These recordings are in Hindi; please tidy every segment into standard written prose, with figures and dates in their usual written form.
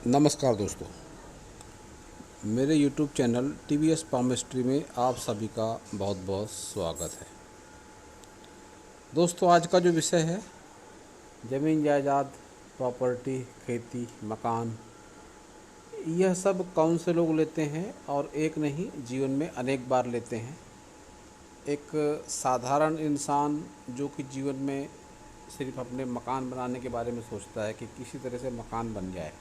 नमस्कार दोस्तों, मेरे YouTube चैनल TVS पामिस्ट्री में आप सभी का बहुत बहुत स्वागत है। दोस्तों, आज का जो विषय है ज़मीन जायदाद, प्रॉपर्टी, खेती, मकान, यह सब कौन से लोग लेते हैं और एक नहीं जीवन में अनेक बार लेते हैं। एक साधारण इंसान जो कि जीवन में सिर्फ अपने मकान बनाने के बारे में सोचता है कि किसी तरह से मकान बन जाए,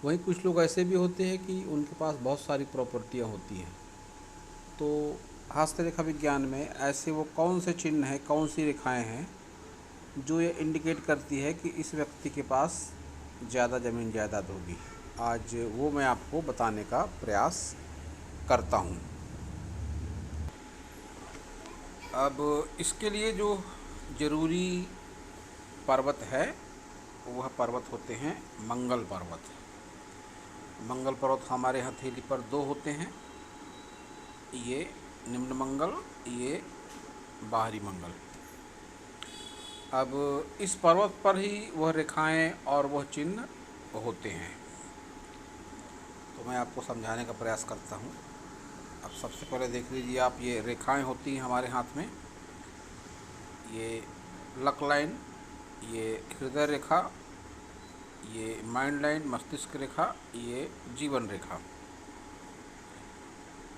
वहीं कुछ लोग ऐसे भी होते हैं कि उनके पास बहुत सारी प्रॉपर्टियां होती हैं। तो हस्तरेखा विज्ञान में ऐसे वो कौन से चिन्ह हैं, कौन सी रेखाएं हैं जो ये इंडिकेट करती है कि इस व्यक्ति के पास ज़्यादा ज़मीन जायदाद होगी। आज वो मैं आपको बताने का प्रयास करता हूँ। अब इसके लिए जो ज़रूरी पर्वत है वह पर्वत होते हैं मंगल पर्वत। मंगल पर्वत हमारे हथेली पर दो होते हैं, ये निम्न मंगल, ये बाहरी मंगल। अब इस पर्वत पर ही वह रेखाएं और वह चिन्ह होते हैं। तो मैं आपको समझाने का प्रयास करता हूँ। अब सबसे पहले देख लीजिए आप, ये रेखाएं होती हैं हमारे हाथ में, ये लक लाइन, ये हृदय रेखा, ये माइंड लाइन, मस्तिष्क रेखा, ये जीवन रेखा,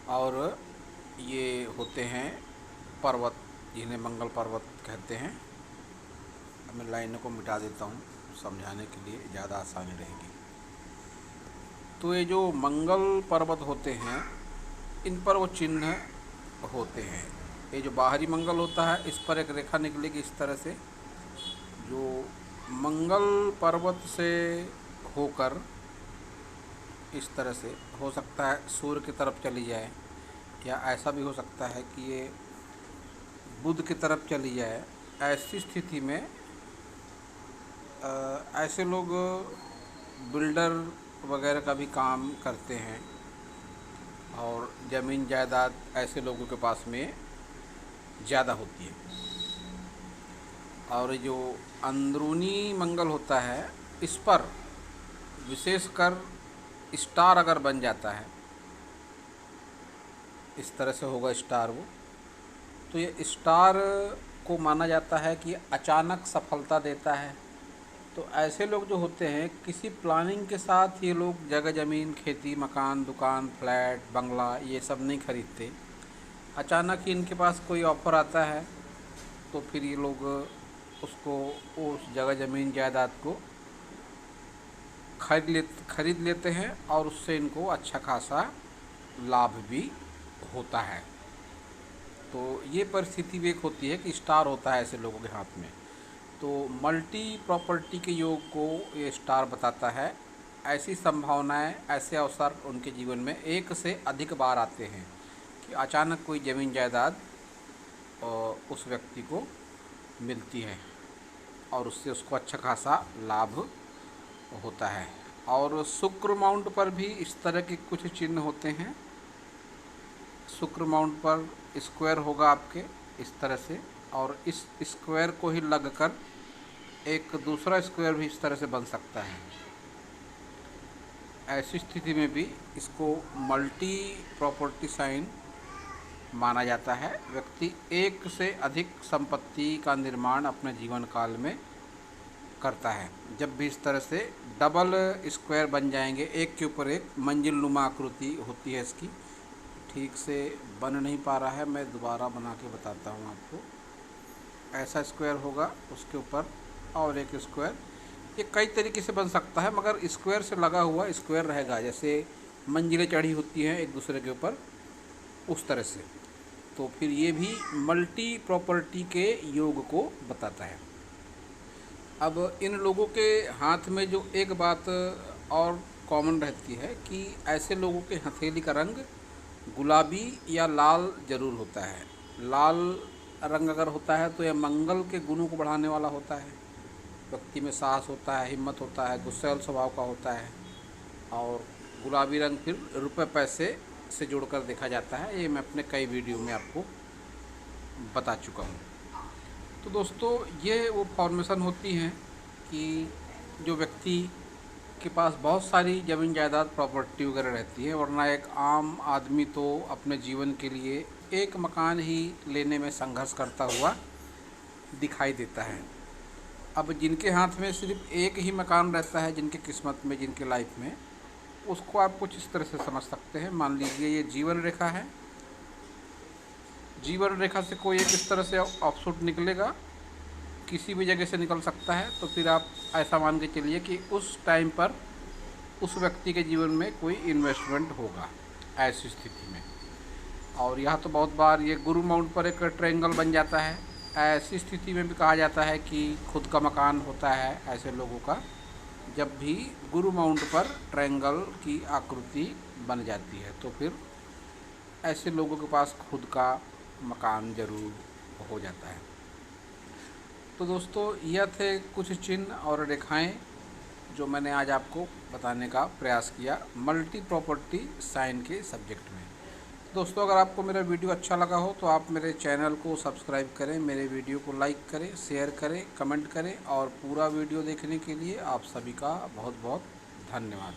और ये होते हैं पर्वत जिन्हें मंगल पर्वत कहते हैं। अब मैं लाइनों को मिटा देता हूँ, समझाने के लिए ज़्यादा आसानी रहेगी। तो ये जो मंगल पर्वत होते हैं, इन पर वो चिन्ह होते हैं। ये जो बाहरी मंगल होता है, इस पर एक रेखा निकलेगी इस तरह से, जो मंगल पर्वत से होकर इस तरह से हो सकता है सूर्य की तरफ चली जाए, या ऐसा भी हो सकता है कि ये बुध की तरफ चली जाए। ऐसी स्थिति में ऐसे लोग बिल्डर वगैरह का भी काम करते हैं, और ज़मीन जायदाद ऐसे लोगों के पास में ज़्यादा होती है। और जो अंदरूनी मंगल होता है, इस पर विशेषकर स्टार अगर बन जाता है, इस तरह से होगा स्टार वो, तो ये स्टार को माना जाता है कि अचानक सफलता देता है। तो ऐसे लोग जो होते हैं, किसी प्लानिंग के साथ ये लोग जगह ज़मीन, खेती, मकान, दुकान, फ्लैट, बंगला ये सब नहीं खरीदते। अचानक ही इनके पास कोई ऑफ़र आता है तो फिर ये लोग उसको, उस जगह ज़मीन जायदाद को खरीद लेते हैं, और उससे इनको अच्छा खासा लाभ भी होता है। तो ये परिस्थिति भी एक होती है कि स्टार होता है ऐसे लोगों के हाथ में। तो मल्टी प्रॉपर्टी के योग को ये स्टार बताता है। ऐसी संभावनाएं, ऐसे अवसर उनके जीवन में एक से अधिक बार आते हैं कि अचानक कोई ज़मीन जायदाद उस व्यक्ति को मिलती है, और उससे उसको अच्छा खासा लाभ होता है। और शुक्र माउंट पर भी इस तरह के कुछ चिन्ह होते हैं। शुक्र माउंट पर स्क्वायर होगा आपके इस तरह से, और इस स्क्वायर को ही लगकर एक दूसरा स्क्वायर भी इस तरह से बन सकता है। ऐसी स्थिति में भी इसको मल्टी प्रॉपर्टी साइन माना जाता है। व्यक्ति एक से अधिक संपत्ति का निर्माण अपने जीवन काल में करता है। जब भी इस तरह से डबल स्क्वायर बन जाएंगे, एक के ऊपर एक मंजिल नुमा आकृति होती है इसकी। ठीक से बन नहीं पा रहा है, मैं दोबारा बना के बताता हूँ आपको। ऐसा स्क्वायर होगा, उसके ऊपर और एक स्क्वायर। ये कई तरीके से बन सकता है, मगर स्क्वायर से लगा हुआ स्क्वायर रहेगा, जैसे मंजिलें चढ़ी होती हैं एक दूसरे के ऊपर, उस तरह से। तो फिर ये भी मल्टी प्रॉपर्टी के योग को बताता है। अब इन लोगों के हाथ में जो एक बात और कॉमन रहती है कि ऐसे लोगों के हथेली का रंग गुलाबी या लाल ज़रूर होता है। लाल रंग अगर होता है तो यह मंगल के गुणों को बढ़ाने वाला होता है। व्यक्ति में साहस होता है, हिम्मत होता है, गुस्सैल स्वभाव का होता है। और गुलाबी रंग फिर रुपए पैसे से जोड़कर देखा जाता है। ये मैं अपने कई वीडियो में आपको बता चुका हूँ। तो दोस्तों, ये वो फॉर्मेशन होती हैं कि जो व्यक्ति के पास बहुत सारी ज़मीन जायदाद प्रॉपर्टी वगैरह रहती है, वरना एक आम आदमी तो अपने जीवन के लिए एक मकान ही लेने में संघर्ष करता हुआ दिखाई देता है। अब जिनके हाथ में सिर्फ एक ही मकान रहता है, जिनके किस्मत में, जिनके लाइफ में, उसको आप कुछ इस तरह से समझ सकते हैं। मान लीजिए ये जीवन रेखा है, जीवन रेखा से कोई एक इस तरह से ऑफशूट निकलेगा, किसी भी जगह से निकल सकता है। तो फिर आप ऐसा मान के चलिए कि उस टाइम पर उस व्यक्ति के जीवन में कोई इन्वेस्टमेंट होगा ऐसी स्थिति में। और यह तो बहुत बार ये गुरु माउंट पर एक ट्रायंगल बन जाता है। ऐसी स्थिति में भी कहा जाता है कि खुद का मकान होता है ऐसे लोगों का, जब भी गुरु माउंट पर ट्रायंगल की आकृति बन जाती है, तो फिर ऐसे लोगों के पास खुद का मकान ज़रूर हो जाता है। तो दोस्तों, यह थे कुछ चिन्ह और रेखाएं जो मैंने आज आपको बताने का प्रयास किया मल्टी प्रॉपर्टी साइन के सब्जेक्ट में। दोस्तों, अगर आपको मेरा वीडियो अच्छा लगा हो तो आप मेरे चैनल को सब्सक्राइब करें, मेरे वीडियो को लाइक करें, शेयर करें, कमेंट करें, और पूरा वीडियो देखने के लिए आप सभी का बहुत बहुत धन्यवाद।